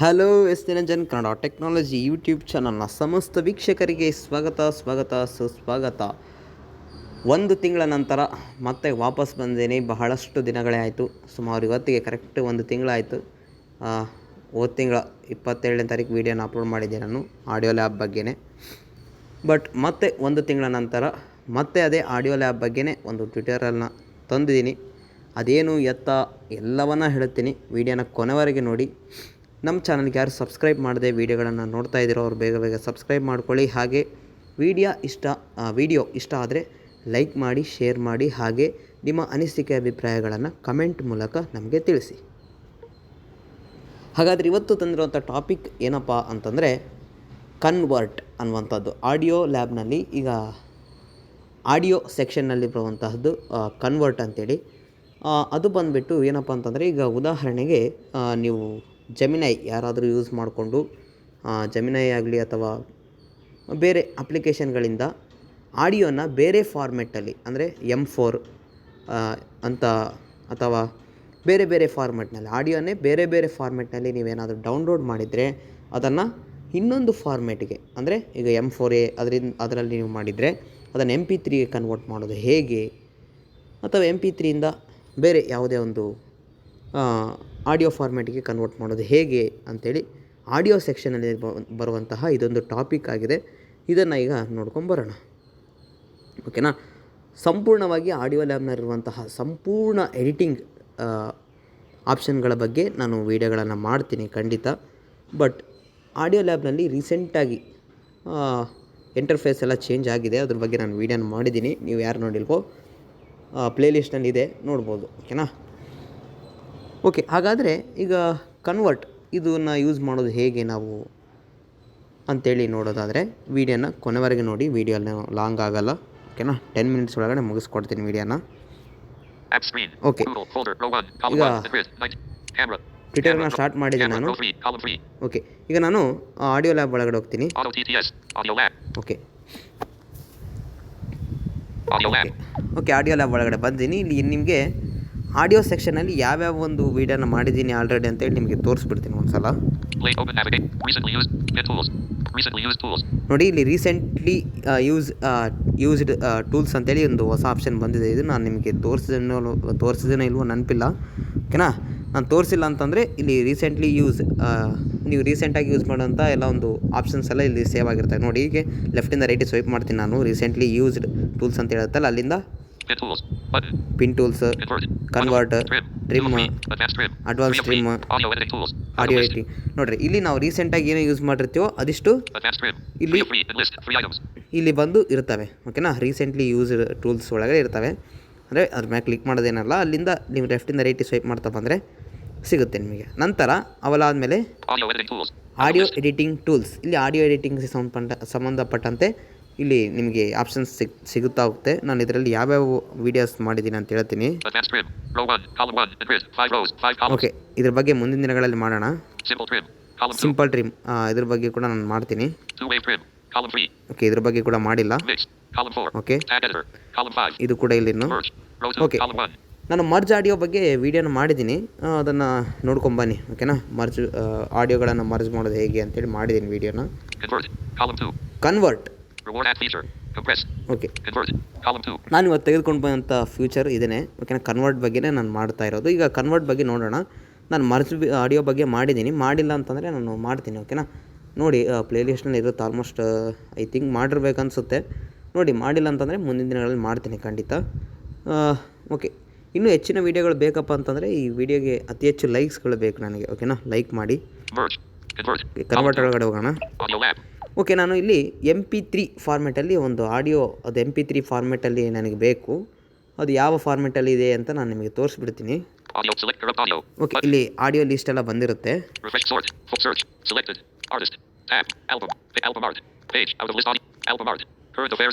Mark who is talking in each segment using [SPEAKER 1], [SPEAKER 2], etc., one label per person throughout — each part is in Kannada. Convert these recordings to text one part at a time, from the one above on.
[SPEAKER 1] Hello S Niranjan Kannada technology YouTube ಚಾನಲ್ನ ಸಮಸ್ತ ವೀಕ್ಷಕರಿಗೆ ಸುಸ್ವಾಗತ. ಒಂದು ತಿಂಗಳ ನಂತರ ಮತ್ತೆ ವಾಪಸ್ ಬಂದೇನೆ. ಬಹಳಷ್ಟು ದಿನಗಳೇ ಆಯಿತು, ಸುಮಾರು ಇವತ್ತಿಗೆ ಕರೆಕ್ಟ್ ಒಂದು ತಿಂಗಳಾಯಿತು. ಹೋದ ತಿಂಗಳ 27ನೇ ತಾರೀಕು ವೀಡಿಯೋನ ಅಪ್ಲೋಡ್ ಮಾಡಿದ್ದೆ ನಾನು ಆಡಿಯೋ ಲ್ಯಾಬ್ ಬಗ್ಗೆನೇ. ಬಟ್ ಮತ್ತೆ ಒಂದು ತಿಂಗಳ ನಂತರ ಮತ್ತೆ ಅದೇ ಆಡಿಯೋ ಲ್ಯಾಬ್ ಬಗ್ಗೆನೇ ಒಂದು ಟ್ಯುಟೋರಿಯಲ್ನ ತಂದಿದ್ದೀನಿ. ಅದೇನು ಎತ್ತ ಎಲ್ಲವನ್ನ ಹೇಳ್ತೀನಿ. ವೀಡಿಯೋನ ಕೊನೆವರೆಗೆ ನೋಡಿ. ನಮ್ಮ ಚಾನಲ್ಗೆ ಯಾರು ಸಬ್ಸ್ಕ್ರೈಬ್ ಮಾಡದೆ ವೀಡಿಯೋಗಳನ್ನು ನೋಡ್ತಾ ಇದ್ದೀರೋ ಅವ್ರು ಬೇಗ ಸಬ್ಸ್ಕ್ರೈಬ್ ಮಾಡ್ಕೊಳ್ಳಿ. ಹಾಗೆ ವಿಡಿಯೋ ಇಷ್ಟ ಆದರೆ ಲೈಕ್ ಮಾಡಿ, ಶೇರ್ ಮಾಡಿ, ಹಾಗೆ ನಿಮ್ಮ ಅನಿಸಿಕೆ ಅಭಿಪ್ರಾಯಗಳನ್ನು ಕಮೆಂಟ್ ಮೂಲಕ ನಮಗೆ ತಿಳಿಸಿ. ಹಾಗಾದರೆ ಇವತ್ತು ತಂದಿರುವಂಥ ಟಾಪಿಕ್ ಏನಪ್ಪ ಅಂತಂದರೆ ಕನ್ವರ್ಟ್ ಅನ್ನುವಂಥದ್ದು. ಆಡಿಯೋ ಲ್ಯಾಬ್ನಲ್ಲಿ ಈಗ ಆಡಿಯೋ ಸೆಕ್ಷನ್ನಲ್ಲಿ ಬರುವಂತಹದ್ದು ಕನ್ವರ್ಟ್ ಅಂತೇಳಿ. ಅದು ಬಂದುಬಿಟ್ಟು ಏನಪ್ಪ ಅಂತಂದರೆ, ಈಗ ಉದಾಹರಣೆಗೆ ನೀವು ಜೆಮಿನೈ ಯಾರಾದರೂ ಯೂಸ್ ಮಾಡಿಕೊಂಡು ಜೆಮಿನೈ ಆಗಲಿ ಅಥವಾ ಬೇರೆ ಅಪ್ಲಿಕೇಶನ್ಗಳಿಂದ ಆಡಿಯೋನ ಬೇರೆ ಫಾರ್ಮೆಟ್ಟಲ್ಲಿ, ಅಂದರೆ M4 ಅಂತ ಅಥವಾ ಬೇರೆ ಫಾರ್ಮೆಟ್ನಲ್ಲಿ ಆಡಿಯೋನೇ ಬೇರೆ ಫಾರ್ಮೆಟ್ನಲ್ಲಿ ನೀವೇನಾದರೂ ಡೌನ್ಲೋಡ್ ಮಾಡಿದರೆ ಅದನ್ನು ಇನ್ನೊಂದು ಫಾರ್ಮೆಟ್ಗೆ, ಅಂದರೆ ಈಗ M4A ಅದರಲ್ಲಿ ನೀವು ಮಾಡಿದರೆ ಅದನ್ನು MP3ಗೆ ಕನ್ವರ್ಟ್ ಮಾಡೋದು ಹೇಗೆ, ಅಥವಾ MP3ಯಿಂದ ಬೇರೆ ಯಾವುದೇ ಒಂದು ಆಡಿಯೋ ಫಾರ್ಮ್ಯಾಟಿಗೆ ಕನ್ವರ್ಟ್ ಮಾಡೋದು ಹೇಗೆ ಅಂಥೇಳಿ ಆಡಿಯೋ ಸೆಕ್ಷನಲ್ಲಿ ಬರುವಂತಹ ಇದೊಂದು ಟಾಪಿಕ್ ಆಗಿದೆ. ಇದನ್ನು ಈಗ ನೋಡ್ಕೊಂಬರೋಣ, ಓಕೆನಾ. ಸಂಪೂರ್ಣವಾಗಿ ಆಡಿಯೋ ಲ್ಯಾಬ್ನಲ್ಲಿರುವಂತಹ ಸಂಪೂರ್ಣ ಎಡಿಟಿಂಗ್ ಆಪ್ಷನ್ಗಳ ಬಗ್ಗೆ ನಾನು ವೀಡಿಯೋಗಳನ್ನು ಮಾಡ್ತೀನಿ ಖಂಡಿತ. ಬಟ್ ಆಡಿಯೋ ಲ್ಯಾಬ್ನಲ್ಲಿ ರೀಸೆಂಟಾಗಿ ಇಂಟರ್ಫೇಸ್ ಎಲ್ಲ ಚೇಂಜ್ ಆಗಿದೆ. ಅದ್ರ ಬಗ್ಗೆ ನಾನು ವೀಡಿಯೋನ ಮಾಡಿದ್ದೀನಿ. ನೀವು ಯಾರು ನೋಡಿಲ್ವೋ ಪ್ಲೇಲಿಸ್ಟ್ನಲ್ಲಿ ಇದೆ, ನೋಡ್ಬೋದು, ಓಕೆನಾ. ಓಕೆ, ಹಾಗಾದರೆ ಈಗ ಕನ್ವರ್ಟ್ ಇದನ್ನು ಯೂಸ್ ಮಾಡೋದು ಹೇಗೆ ನಾವು ಅಂಥೇಳಿ ನೋಡೋದಾದರೆ ವೀಡಿಯೋನ ಕೊನೆವರೆಗೆ ನೋಡಿ. ವೀಡಿಯೋ ಲಾಂಗ್ ಆಗಲ್ಲ, ಓಕೆನಾ. 10 ಮಿನಿಟ್ಸ್ ಒಳಗಡೆ ಮುಗಿಸ್ಕೊಡ್ತೀನಿ ವೀಡಿಯೋನ. ಓಕೆ, ಈಗ ಟ್ವಿಟರ್ನ ಸ್ಟಾರ್ಟ್ ಮಾಡಿದ್ದೀನಿ ನಾನು. ಓಕೆ, ಈಗ ನಾನು ಆಡಿಯೋ ಲ್ಯಾಬ್ ಒಳಗಡೆ ಹೋಗ್ತೀನಿ. ಓಕೆ, ಆಡಿಯೋ ಲ್ಯಾಬ್ ಒಳಗಡೆ ಬಂದೀನಿ. ಇಲ್ಲಿ ನಿಮಗೆ ಆಡಿಯೋ ಸೆಕ್ಷನಲ್ಲಿ ಯಾವ್ಯಾವ ಒಂದು ವೀಡಿಯೋನ ಮಾಡಿದ್ದೀನಿ ಆಲ್ರೆಡಿ ಅಂತೇಳಿ ನಿಮಗೆ ತೋರಿಸ್ಬಿಡ್ತೀನಿ ಒಂದು ಸಲ. ನೋಡಿ, ಇಲ್ಲಿ ರೀಸೆಂಟ್ಲಿ ಯೂಸ್ಡ್ ಟೂಲ್ಸ್ ಅಂತೇಳಿ ಒಂದು ಹೊಸ ಆಪ್ಷನ್ ಬಂದಿದೆ. ಇದು ನಾನು ನಿಮಗೆ ತೋರಿಸಿದೇನೋ ಇಲ್ವೋ ನೆನಪಿಲ್ಲ, ಓಕೆನಾ. ನಾನು ತೋರಿಸಿಲ್ಲ ಅಂತಂದರೆ ಇಲ್ಲಿ ರೀಸೆಂಟ್ಲಿ ನೀವು ರೀಸೆಂಟಾಗಿ ಯೂಸ್ ಮಾಡೋಂಥ ಎಲ್ಲ ಒಂದು ಆಪ್ಷನ್ಸ್ ಎಲ್ಲ ಇಲ್ಲಿ ಸೇವ್ ಆಗಿರ್ತವೆ. ನೋಡಿ, ಹೀಗೆ ಲೆಫ್ಟಿಂದ ರೈಟಿಗೆ ಸ್ವೈಪ್ ಮಾಡ್ತೀನಿ ನಾನು. ರೀಸೆಂಟ್ಲಿ ಯೂಸ್ಡ್ ಟೂಲ್ಸ್ ಅಂತ ಹೇಳುತ್ತಲ್ಲ, ಅಲ್ಲಿಂದ pin tools, convert, trim, advance trim, audio editing. ನೋಡಿರಿ, ಇಲ್ಲಿ ನಾವು ರೀಸೆಂಟಾಗಿ ಏನು ಯೂಸ್ ಮಾಡಿರ್ತೀವೋ ಅದಿಷ್ಟು ಇಲ್ಲಿ ಬಂದು ಇರ್ತವೆ, ಓಕೆನಾ. ರೀಸೆಂಟ್ಲಿ ಯೂಸ್ ಟೂಲ್ಸ್ ಒಳಗಡೆ ಇರ್ತವೆ. ಅಂದರೆ ಅದ್ರ ಮೇಲೆ ಕ್ಲಿಕ್ ಮಾಡೋದೇನಲ್ಲ, ಅಲ್ಲಿಂದ ನೀವು ಲೆಫ್ಟಿಂದ ರೈಟಿಗೆ ಸ್ವೈಪ್ ಮಾಡ್ತಾ ಬಂದರೆ ಸಿಗುತ್ತೆ ನಿಮಗೆ. ನಂತರ ಅವೆಲ್ಲಾದಮೇಲೆ ಆಡಿಯೋ ಎಡಿಟಿಂಗ್ ಟೂಲ್ಸ್. ಇಲ್ಲಿ ಆಡಿಯೋ ಎಡಿಟಿಂಗ್ಗೆ ಸಂಬಂಧಪಟ್ಟಂತೆ ಇಲ್ಲಿ ನಿಮಗೆ ಆಪ್ಷನ್ಸ್ ಸಿಗುತ್ತಾ ಹೋಗುತ್ತೆ. ನಾನು ಇದರಲ್ಲಿ ಯಾವ್ಯಾವ ವೀಡಿಯೋಸ್ ಮಾಡಿದ್ದೀನಿ ಅಂತ ಹೇಳ್ತೀನಿ. ಓಕೆ, ಇದ್ರ ಬಗ್ಗೆ ಮುಂದಿನ ದಿನಗಳಲ್ಲಿ ಮಾಡೋಣ. ಸಿಂಪಲ್ ಟ್ರಿಮ್, ಇದ್ರ ಬಗ್ಗೆ ಕೂಡ ನಾನು ಮಾಡ್ತೀನಿ. ಓಕೆ, ಇದ್ರ ಬಗ್ಗೆ ಕೂಡ ಮಾಡಿಲ್ಲ. ಓಕೆ, ಇದು ಕೂಡ ಇಲ್ಲಿನ್ನು. ಓಕೆ, ನಾನು ಮರ್ಜ್ ಆಡಿಯೋ ಬಗ್ಗೆ ವೀಡಿಯೋನ ಮಾಡಿದ್ದೀನಿ, ಅದನ್ನು ನೋಡ್ಕೊಂಬನ್ನಿ, ಓಕೆನಾ. ಆಡಿಯೋಗಳನ್ನು ಮರ್ಜ್ ಮಾಡೋದು ಹೇಗೆ ಅಂತೇಳಿ ಮಾಡಿದ್ದೀನಿ ವೀಡಿಯೋನ. ಕನ್ವರ್ಟ್, ಓಕೆ, ನಾನು ಇವತ್ತು ತೆಗೆದುಕೊಂಡು ಬಂದಂಥ ಫ್ಯೂಚರ್ ಇದೇನೆ, ಓಕೆನಾ. ಕನ್ವರ್ಟ್ ಬಗ್ಗೆನೇ ನಾನು ಮಾಡ್ತಾ ಇರೋದು. ಈಗ ಕನ್ವರ್ಟ್ ಬಗ್ಗೆ ನೋಡೋಣ. ನಾನು ಮರ್ಜ್ ಆಡಿಯೋ ಬಗ್ಗೆ ಮಾಡಿದ್ದೀನಿ, ಮಾಡಿಲ್ಲ ಅಂತಂದರೆ ನಾನು ಮಾಡ್ತೀನಿ, ಓಕೆನಾ. ನೋಡಿ, ಪ್ಲೇಲಿಸ್ಟ್ನಲ್ಲಿ ಇರುತ್ತೆ ಆಲ್ಮೋಸ್ಟ್. I think ಮಾಡಿರ್ಬೇಕನ್ಸುತ್ತೆ. ನೋಡಿ, ಮಾಡಿಲ್ಲ ಅಂತಂದರೆ ಮುಂದಿನ ದಿನಗಳಲ್ಲಿ ಮಾಡ್ತೀನಿ ಖಂಡಿತ. ಓಕೆ, ಇನ್ನೂ ಹೆಚ್ಚಿನ ವೀಡಿಯೋಗಳು ಬೇಕಪ್ಪ ಅಂತಂದರೆ ಈ ವಿಡಿಯೋಗೆ ಅತಿ ಹೆಚ್ಚು ಲೈಕ್ಸ್ಗಳು ಬೇಕು ನನಗೆ, ಓಕೆನಾ. ಲೈಕ್ ಮಾಡಿ. ಕನ್ವರ್ಟ್ ಒಳಗಡೆ ಹೋಗೋಣ. ಓಕೆ, ನಾನು ಇಲ್ಲಿ MP3 ಫಾರ್ಮೆಟಲ್ಲಿ ಒಂದು ಆಡಿಯೋ, ಅದು MP3 ಫಾರ್ಮೆಟಲ್ಲಿ ನನಗೆ ಬೇಕು. ಅದು ಯಾವ ಫಾರ್ಮೆಟಲ್ಲಿ ಇದೆ ಅಂತ ನಾನು ನಿಮಗೆ ತೋರಿಸ್ಬಿಡ್ತೀನಿ. ಓಕೆ, ಇಲ್ಲಿ ಆಡಿಯೋ ಲಿಸ್ಟ್ ಎಲ್ಲ ಬಂದಿರುತ್ತೆ.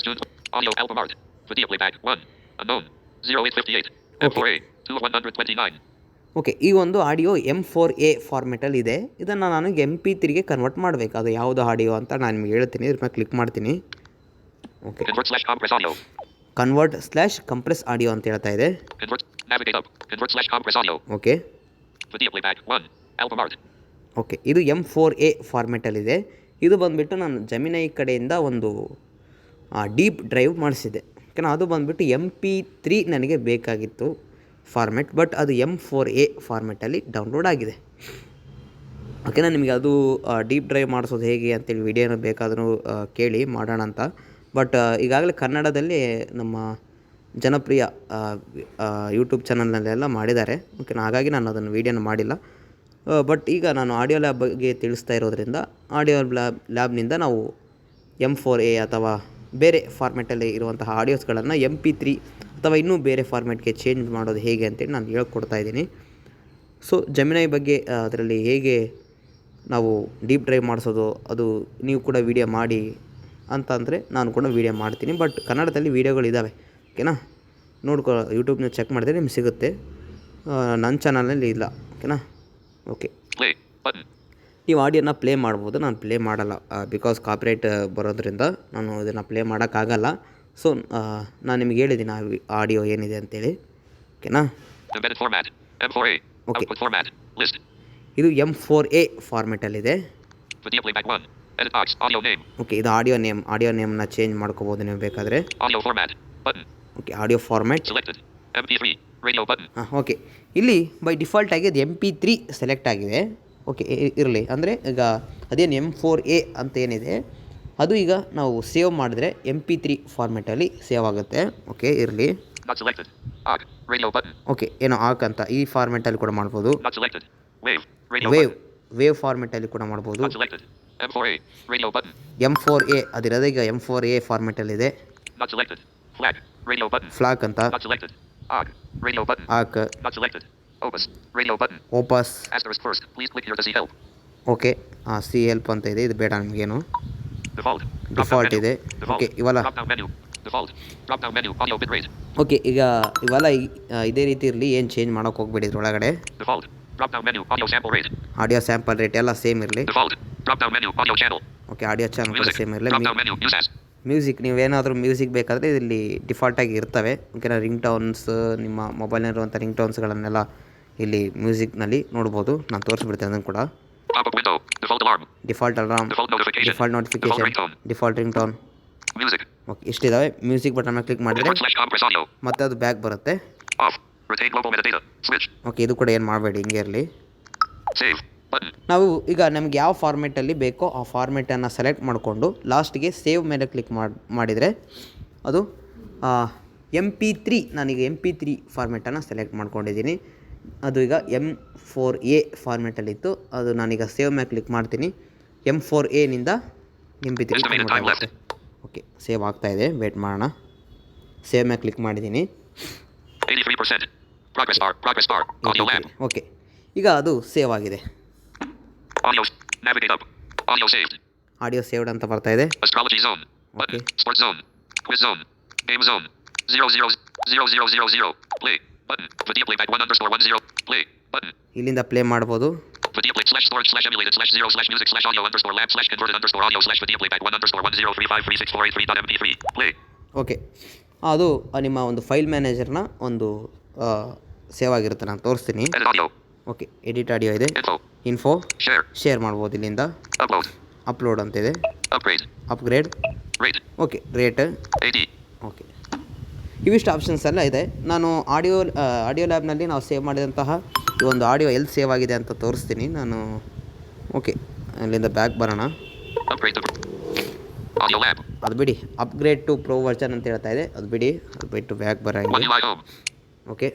[SPEAKER 1] ಓಕೆ, ಈ ಒಂದು ಆಡಿಯೋ M4A ಫಾರ್ಮೆಟಲ್ಲಿ ಇದೆ. ಇದನ್ನು ನಾನು MP3ಗೆ ಕನ್ವರ್ಟ್ ಮಾಡಬೇಕು. ಅದು ಯಾವುದು ಆಡಿಯೋ ಅಂತ ನಾನು ನಿಮಗೆ ಹೇಳ್ತೀನಿ. ಇದ್ರ ಮೇಲೆ ಕ್ಲಿಕ್ ಮಾಡ್ತೀನಿ. ಓಕೆ, ಕನ್ವರ್ಟ್/ಕಂಪ್ರೆಸ್ ಆಡಿಯೋ ಅಂತ ಹೇಳ್ತಾ ಇದೆ. ಓಕೆ, ಓಕೆ, ಇದು M4A ಫಾರ್ಮೆಟಲ್ಲಿದೆ. ಇದು ಬಂದುಬಿಟ್ಟು ನಾನು ಜೆಮಿನೈ ಕಡೆಯಿಂದ ಒಂದು ಡೀಪ್ ಡ್ರೈವ್ ಮಾಡಿಸಿದೆ. ಓಕೆನಾ, ಅದು ಬಂದುಬಿಟ್ಟು MP3 ನನಗೆ ಬೇಕಾಗಿತ್ತು ಫಾರ್ಮೆಟ್, ಬಟ್ ಅದು M4A ಫಾರ್ಮೆಟಲ್ಲಿ ಡೌನ್ಲೋಡ್ ಆಗಿದೆ. ಓಕೆನಾ, ನಿಮಗೆ ಅದು ಡೀಪ್ ಡ್ರೈವ್ ಮಾಡಿಸೋದು ಹೇಗೆ ಅಂತೇಳಿ ವಿಡಿಯೋನ ಬೇಕಾದರೂ ಕೇಳಿ ಮಾಡೋಣ ಅಂತ. ಬಟ್ ಈಗಾಗಲೇ ಕನ್ನಡದಲ್ಲಿ ನಮ್ಮ ಜನಪ್ರಿಯ ಯೂಟ್ಯೂಬ್ ಚಾನಲ್ನಲ್ಲೆಲ್ಲ ಮಾಡಿದ್ದಾರೆ. ಓಕೆನಾ, ಹಾಗಾಗಿ ನಾನು ಅದನ್ನು ವೀಡಿಯೋನ ಮಾಡಿಲ್ಲ. ಬಟ್ ಈಗ ನಾನು ಆಡಿಯೋ ಲ್ಯಾಬ್ ಬಗ್ಗೆ ತಿಳಿಸ್ತಾ ಇರೋದ್ರಿಂದ ಆಡಿಯೋ ಲ್ಯಾಬ್ನಿಂದ ನಾವು M4A ಅಥವಾ ಬೇರೆ ಫಾರ್ಮೆಟಲ್ಲಿ ಇರುವಂತಹ ಆಡಿಯೋಸ್ಗಳನ್ನು MP3 ಅಥವಾ ಇನ್ನೂ ಬೇರೆ ಫಾರ್ಮೆಟ್ಗೆ ಚೇಂಜ್ ಮಾಡೋದು ಹೇಗೆ ಅಂತೇಳಿ ನಾನು ಹೇಳ್ಕೊಡ್ತಾ ಇದ್ದೀನಿ. ಸೊ ಜೆಮಿನೈ ಬಗ್ಗೆ ಅದರಲ್ಲಿ ಹೇಗೆ ನಾವು ಡೀಪ್ ಡ್ರೈವ್ ಮಾಡಿಸೋದು, ಅದು ನೀವು ಕೂಡ ವೀಡಿಯೋ ಮಾಡಿ ಅಂತಂದರೆ ನಾನು ಕೂಡ ವೀಡಿಯೋ ಮಾಡ್ತೀನಿ. ಬಟ್ ಕನ್ನಡದಲ್ಲಿ ವೀಡಿಯೋಗಳಿದ್ದಾವೆ. ಓಕೆನಾ, ಯೂಟ್ಯೂಬ್ನ ಚೆಕ್ ಮಾಡಿದ್ರೆ ನಿಮ್ಗೆ ಸಿಗುತ್ತೆ. ನನ್ನ ಚಾನಲ್ನಲ್ಲಿ ಇಲ್ಲ. ಓಕೆನಾ, ಓಕೆ, ನೀವು ಆಡಿಯೋನ ಪ್ಲೇ ಮಾಡ್ಬೋದು. ನಾನು ಪ್ಲೇ ಮಾಡಲ್ಲ, ಬಿಕಾಸ್ ಕಾಪಿರೈಟ್ ಬರೋದ್ರಿಂದ ನಾನು ಇದನ್ನು ಪ್ಲೇ ಮಾಡೋಕ್ಕಾಗಲ್ಲ. ಸೊ ನಾನು ನಿಮಗೆ ಹೇಳಿದ್ದೀನಿ ಆಡಿಯೋ ಏನಿದೆ ಅಂತೇಳಿ. ಓಕೆನಾ, ಓಕೆ, ಇದು M4A ಫಾರ್ಮೆಟಲ್ಲಿದೆ. ಓಕೆ, ಇದು ಆಡಿಯೋ ನೇಮ್ನ ಚೇಂಜ್ ಮಾಡ್ಕೋಬೋದು ನೀವು ಬೇಕಾದರೆ. Okay, audio format. ಹಾಂ, ಓಕೆ, ಇಲ್ಲಿ ಬೈ ಡಿಫಾಲ್ಟಾಗಿ ಅದು MP3 ಸೆಲೆಕ್ಟ್ ಆಗಿದೆ. ಓಕೆ, ಇರಲಿ. ಅಂದರೆ ಈಗ ಅದೇನು M4A ಅಂತ ಏನಿದೆ ಅದು ಈಗ ನಾವು ಸೇವ್ ಮಾಡಿದ್ರೆ MP3 ಫಾರ್ಮೆಟಲ್ಲಿ ಸೇವ್ ಆಗುತ್ತೆ. ಓಕೆ, ಇರಲಿ. ಓಕೆ, ಏನೋ ಅಂತ ಈ ಫಾರ್ಮೆಟಲ್ಲಿ ಕೂಡ ಮಾಡ್ಬೋದು. ವೇವ್ ಫಾರ್ಮೆಟಲ್ಲಿ ಕೂಡ ಮಾಡ್ಬೋದು. M4A ಅದಿರೋದು ಈಗ M4A ಫಾರ್ಮೆಟಲ್ಲಿದೆ. ಫ್ಲಾಗ್ ಅಂತ, ಆಕ್, ಓಪಸ್. ಓಕೆ, ಸಿ ಹೆಲ್ಪ್ ಅಂತ ಇದೆ. ಇದು ಬೇಡ ನಮಗೇನು, ಡಿಫಾಲ್ಟ್ ಇದೆ. ಓಕೆ, ಇವೆಲ್ಲ ಓಕೆ, ಈಗ ಇವೆಲ್ಲ ಇದೇ ರೀತಿ ಇರಲಿ, ಏನು ಚೇಂಜ್ ಮಾಡೋಕೆ ಹೋಗ್ಬೇಡಿ. ಇದ್ರೊಳಗಡೆ ಆಡಿಯೋ ಸ್ಯಾಂಪಲ್ ರೇಟ್ ಎಲ್ಲ ಸೇಮ್ ಇರಲಿ. ಓಕೆ, ಆಡಿಯೋ ಚಾನಲ್ ಕೂಡ ಸೇಮ್ ಇರಲಿ. ಮ್ಯೂಸಿಕ್, ನೀವೇನಾದರೂ ಮ್ಯೂಸಿಕ್ ಬೇಕಾದರೆ ಇಲ್ಲಿ ಡಿಫಾಲ್ಟಾಗಿ ಇರ್ತವೆ. ಓಕೆನಾ, ರಿಂಗ್ ಟೋನ್ಸ್, ನಿಮ್ಮ ಮೊಬೈಲ್ನಲ್ಲಿರುವಂಥ ರಿಂಗ್ ಟೋನ್ಸ್ಗಳನ್ನೆಲ್ಲ ಇಲ್ಲಿ ಮ್ಯೂಸಿಕ್ನಲ್ಲಿ ನೋಡ್ಬೋದು. ನಾನು ತೋರಿಸ್ಬಿಡ್ತೇನೆ ಅದನ್ನು ಕೂಡ. Default alarm, default notification, default ring tone. Okay, ಇಷ್ಟಿದ್ದಾವೆ. ಮ್ಯೂಸಿಕ್ ಬಟನ್ನ ಕ್ಲಿಕ್ ಮಾಡಿದರೆ ಮತ್ತೆ ಅದು ಬ್ಯಾಕ್ ಬರುತ್ತೆ. ಓಕೆ, ಇದು ಕೂಡ ಏನು ಮಾಡಬೇಡಿ, ಹಿಂಗೆ ಇರಲಿ. ನಾವು ಈಗ ನಮ್ಗೆ ಯಾವ ಫಾರ್ಮೆಟಲ್ಲಿ ಬೇಕೋ ಆ ಫಾರ್ಮೆಟನ್ನು ಸೆಲೆಕ್ಟ್ ಮಾಡಿಕೊಂಡು ಲಾಸ್ಟಿಗೆ ಸೇವ್ ಮೇಲೆ ಕ್ಲಿಕ್ ಮಾಡಿದರೆ ಅದು MP3, ನಾನೀಗ MP3 ಫಾರ್ಮೆಟನ್ನು ಸೆಲೆಕ್ಟ್ ಮಾಡ್ಕೊಂಡಿದ್ದೀನಿ. ಅದು ಈಗ M4A ಫಾರ್ಮೆಟಲ್ಲಿತ್ತು. ಅದು ನಾನೀಗ ಸೇವ್ ಮೇಲೆ ಕ್ಲಿಕ್ ಮಾಡ್ತೀನಿ. M4Aನಿಂದ MP3 ಕನ್ವರ್ಟ್ ಆಗುತ್ತೆ. ಓಕೆ, ಸೇವ್ ಆಗ್ತಾಯಿದೆ, ವೇಟ್ ಮಾಡೋಣ. ಸೇವ್ ಮೇಲೆ ಕ್ಲಿಕ್ ಮಾಡಿದ್ದೀನಿ. ಓಕೆ, ಈಗ ಅದು ಸೇವ್ ಆಗಿದೆ. ಆಡಿಯೋ ಸೇವ್ಡ್ ಅಂತ ಬರ್ತಾ ಇದೆ. ಓಕೆ, ಇಲ್ಲಿಂದ ಪ್ಲೇ ಮಾಡ್ಬೋದು. ಓಕೆ, ಅದು ನಿಮ್ಮ ಒಂದು ಫೈಲ್ ಮ್ಯಾನೇಜರ್ನ ಒಂದು ಸೇವ್ ಆಗಿರುತ್ತೆ. ನಾನು ತೋರಿಸ್ತೀನಿ. ಓಕೆ, ಎಡಿಟ್ ಆಡಿಯೋ ಇದೆ. ಇನ್ಫೋ ಶೇರ್ ಮಾಡ್ಬೋದು ಇಲ್ಲಿಂದ. ಅಪ್ಲೋಡ್ ಅಂತಿದೆ. ಅಪ್ಗ್ರೇಡ್. Okay, rate. ಓಕೆ, ಇವಿಷ್ಟು ಆಪ್ಷನ್ಸ್ ಎಲ್ಲ ಇದೆ. ನಾನು ಆಡಿಯೋ ಲ್ಯಾಬ್ನಲ್ಲಿ ನಾವು ಸೇವ್ ಮಾಡಿದಂತಹ ಈ ಒಂದು ಆಡಿಯೋ ಎಲ್ಲಿ ಸೇವ್ ಆಗಿದೆ ಅಂತ ತೋರಿಸ್ತೀನಿ ನಾನು. ಓಕೆ, ಅಲ್ಲಿಂದ ಬ್ಯಾಕ್ ಬರೋಣ. ಅದು ಬಿಡಿ, ಅಪ್ಗ್ರೇಡ್ ಟು ಪ್ರೋ ವರ್ಷನ್ ಅಂತ ಹೇಳ್ತಾ ಇದೆ. ಅದು ಬಿಟ್ಟು ಬ್ಯಾಕ್ ಬರೋಂಗೆ. ಓಕೆ,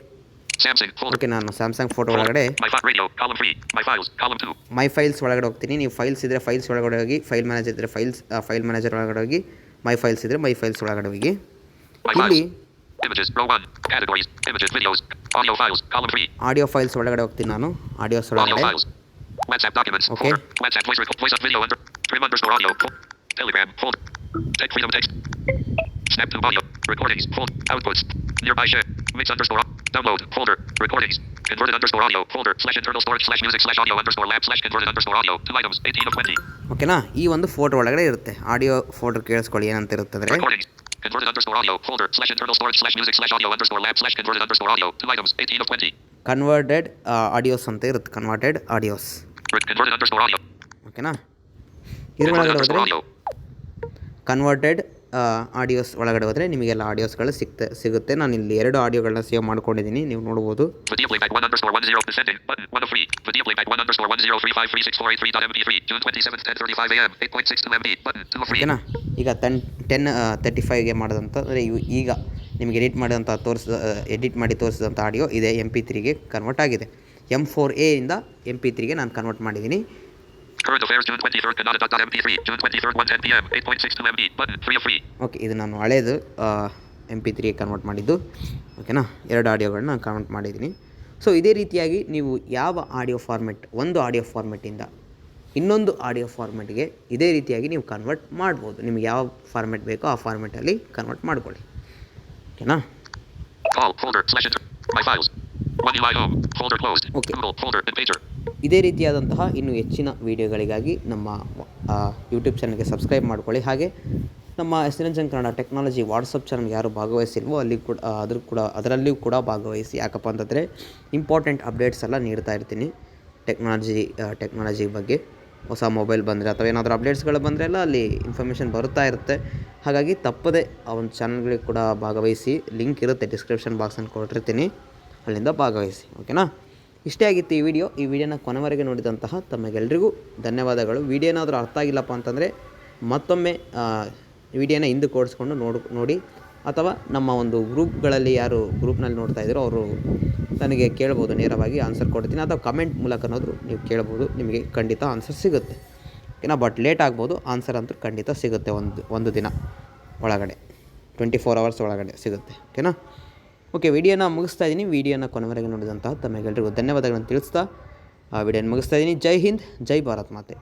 [SPEAKER 1] ಓಕೆ, ನಾನು ಸ್ಯಾಮ್ಸಂಗ್ ಫೋಟೋ ಒಳಗಡೆ ಮೈ ಫೈಲ್ಸ್ ಒಳಗಡೆ ಹೋಗ್ತೀನಿ. ನೀವು ಫೈಲ್ಸ್ ಇದ್ದರೆ ಫೈಲ್ಸ್ ಒಳಗಡೆ ಹೋಗಿ, ಫೈಲ್ ಮ್ಯಾನೇಜರ್ ಇದ್ದರೆ ಫೈಲ್ ಮ್ಯಾನೇಜರ್ ಒಳಗಡೆ ಹೋಗಿ, ಮೈ ಫೈಲ್ಸ್ ಇದ್ದರೆ ಮೈ ಫೈಲ್ಸ್ ಒಳಗಡೆ ಹೋಗಿ. ಇಲ್ಲಿ ಆಡಿಯೋ ಫೈಲ್ಸ್ ಒಳಗಡೆ ಹೋಗ್ತೀನಿ ನಾನು. ಆಡಿಯೋಸ್ ಒಳಗಡೆ. Okay, recordings, outputs, nearby share, mix underscore, download, folder, recordings, converted underscore audio, folder, /internal storage /music /audio underscore lab /converted underscore audio, 2 items, 18 of 20. ಓಕೆನಾ, ಈ ಒಂದು ಫೋಟೋ ಒಳಗಡೆ ಇರುತ್ತೆ. ಆಡಿಯೋ ಫೋಟೋ ಕೇಳಿಸ್ಕೊಳ್ಳಿ ಏನಂತ ಇರುತ್ತದೆ. converted underscore audio, folder, /internal storage /music /audio underscore lab /converted underscore audio, 2 items, 18 of 20. Converted audios ಅಂತ ಇರುತ್ತೆ. Converted audios. ಓಕೆನಾ. ಇದ್ರ ಒಳಗಡೆ ಹೋದರೆ ಕನ್ವರ್ಟೆಡ್ ಆಡಿಯೋಸ್ ಒಳಗಡೆ ಹೋದರೆ ನಿಮಗೆಲ್ಲ ಆಡಿಯೋಸ್ಗಳು ಸಿಗುತ್ತೆ. ನಾನು ಇಲ್ಲಿ 2 ಆಡಿಯೋಗಳನ್ನ ಸೇವ್ ಮಾಡ್ಕೊಂಡಿದ್ದೀನಿ, ನೀವು ನೋಡ್ಬೋದು. ಓಕೆನಾ. ಈಗ 10:35ಗೆ ಮಾಡಿದಂಥ ಅಂದರೆ ಈಗ ನಿಮಗೆ ಎಡಿಟ್ ಮಾಡಿ ತೋರಿಸಿದಂಥ ಆಡಿಯೋ ಇದೆ MP3ಗೆ ಕನ್ವರ್ಟ್ ಆಗಿದೆ. M4A ಇಂದ MP3ಗೆ ನಾನು ಕನ್ವರ್ಟ್ ಮಾಡಿದ್ದೀನಿ. ಓಕೆ, ಇದು ನಾನು ಹಳೇದು MP3ಗೆ ಕನ್ವರ್ಟ್ ಮಾಡಿದ್ದು. ಓಕೆನಾ, 2 ಆಡಿಯೋಗಳನ್ನ ಕನ್ವರ್ಟ್ ಮಾಡಿದ್ದೀನಿ. ಸೊ ಇದೇ ರೀತಿಯಾಗಿ ನೀವು ಯಾವ ಒಂದು ಆಡಿಯೋ ಫಾರ್ಮೆಟಿಂದ ಇನ್ನೊಂದು ಆಡಿಯೋ ಫಾರ್ಮೆಟ್ಗೆ ಇದೇ ರೀತಿಯಾಗಿ ನೀವು ಕನ್ವರ್ಟ್ ಮಾಡ್ಬೋದು. ನಿಮ್ಗೆ ಯಾವ ಫಾರ್ಮೆಟ್ ಬೇಕೋ ಆ ಫಾರ್ಮೆಟಲ್ಲಿ ಕನ್ವರ್ಟ್ ಮಾಡ್ಕೊಳ್ಳಿ. ಓಕೆನಾ. ಓಕೆ, ಇದೇ ರೀತಿಯಾದಂತಹ ಇನ್ನೂ ಹೆಚ್ಚಿನ ವೀಡಿಯೋಗಳಿಗಾಗಿ ನಮ್ಮ ಯೂಟ್ಯೂಬ್ ಚಾನಲ್ಗೆ ಸಬ್ಸ್ಕ್ರೈಬ್ ಮಾಡ್ಕೊಳ್ಳಿ. ಹಾಗೆ ನಮ್ಮ ಎಸ್.ಎನ್. ಕನ್ನಡ ಟೆಕ್ನಾಲಜಿ ವಾಟ್ಸಪ್ ಚಾನಲ್ಗೆ ಯಾರು ಭಾಗವಹಿಸಿಲ್ವೋ ಅದರಲ್ಲಿಯೂ ಕೂಡ ಭಾಗವಹಿಸಿ. ಯಾಕಪ್ಪ ಅಂತಂದರೆ ಇಂಪಾರ್ಟೆಂಟ್ ಅಪ್ಡೇಟ್ಸ್ ಎಲ್ಲ ನೀಡ್ತಾ ಇರ್ತೀನಿ ಟೆಕ್ನಾಲಜಿ ಬಗ್ಗೆ. ಹೊಸ ಮೊಬೈಲ್ ಬಂದರೆ ಅಥವಾ ಏನಾದರೂ ಅಪ್ಡೇಟ್ಸ್ಗಳು ಬಂದರೆ ಎಲ್ಲ ಅಲ್ಲಿ ಇನ್ಫಾರ್ಮೇಷನ್ ಬರುತ್ತಾ ಇರುತ್ತೆ. ಹಾಗಾಗಿ ತಪ್ಪದೆ ಆ ಒಂದು ಚಾನಲ್ಗಳಿಗೆ ಕೂಡ ಭಾಗವಹಿಸಿ. ಲಿಂಕ್ ಇರುತ್ತೆ, ಡಿಸ್ಕ್ರಿಪ್ಷನ್ ಬಾಕ್ಸನ್ನು ಕೊಟ್ಟಿರ್ತೀನಿ, ಅಲ್ಲಿಂದ ಭಾಗವಹಿಸಿ. ಓಕೆನಾ. ಇಷ್ಟೇ ಆಗಿತ್ತು ಈ ವಿಡಿಯೋನ ಕೊನೆವರೆಗೆ ನೋಡಿದಂತಹ ತಮಗೆಲ್ಲರಿಗೂ ಧನ್ಯವಾದಗಳು. ವಿಡಿಯೋ ಏನಾದರೂ ಅರ್ಥ ಆಗಿಲ್ಲಪ್ಪ ಅಂತಂದರೆ ಮತ್ತೊಮ್ಮೆ ವಿಡಿಯೋನ ಹಿಂದಕ್ಕೆ ಓಡಿಸ್ಕೊಂಡು ನೋಡಿ, ಅಥವಾ ನಮ್ಮ ಒಂದು ಯಾರು ಗ್ರೂಪ್ನಲ್ಲಿ ನೋಡ್ತಾ ಇದ್ದೀರೋ ಅವರು ನನಗೆ ಕೇಳ್ಬೋದು, ನೇರವಾಗಿ ಆನ್ಸರ್ ಕೊಡ್ತೀನಿ. ಅಥವಾ ಕಮೆಂಟ್ ಮೂಲಕನಾದರೂ ನೀವು ಕೇಳ್ಬೋದು, ನಿಮಗೆ ಖಂಡಿತ ಆನ್ಸರ್ ಸಿಗುತ್ತೆ. ಓಕೆನಾ. ಬಟ್ ಲೇಟ್ ಆಗ್ಬೋದು, ಆನ್ಸರ್ ಅಂತೂ ಖಂಡಿತ ಸಿಗುತ್ತೆ. ಒಂದು ದಿನ ಒಳಗಡೆ 24 hours ಒಳಗಡೆ ಸಿಗುತ್ತೆ. ಓಕೆನಾ. ಓಕೆ, ವಿಡಿಯೋನ ಮುಗಿಸ್ತಾ ಇದ್ದೀನಿ. ವಿಡಿಯೋನ ಕೊನೆವರೆಗೆ ನೋಡಿದಂತಹ ತಮಗೆಲ್ಲರಿಗೂ ಧನ್ಯವಾದಗಳನ್ನು ತಿಳಿಸ್ತಾ ವಿಡಿಯೋನ ಮುಗಿಸ್ತಾ ಇದ್ದೀನಿ. ಜೈ ಹಿಂದ್, ಜೈ ಭಾರತ್ ಮಾತೆ.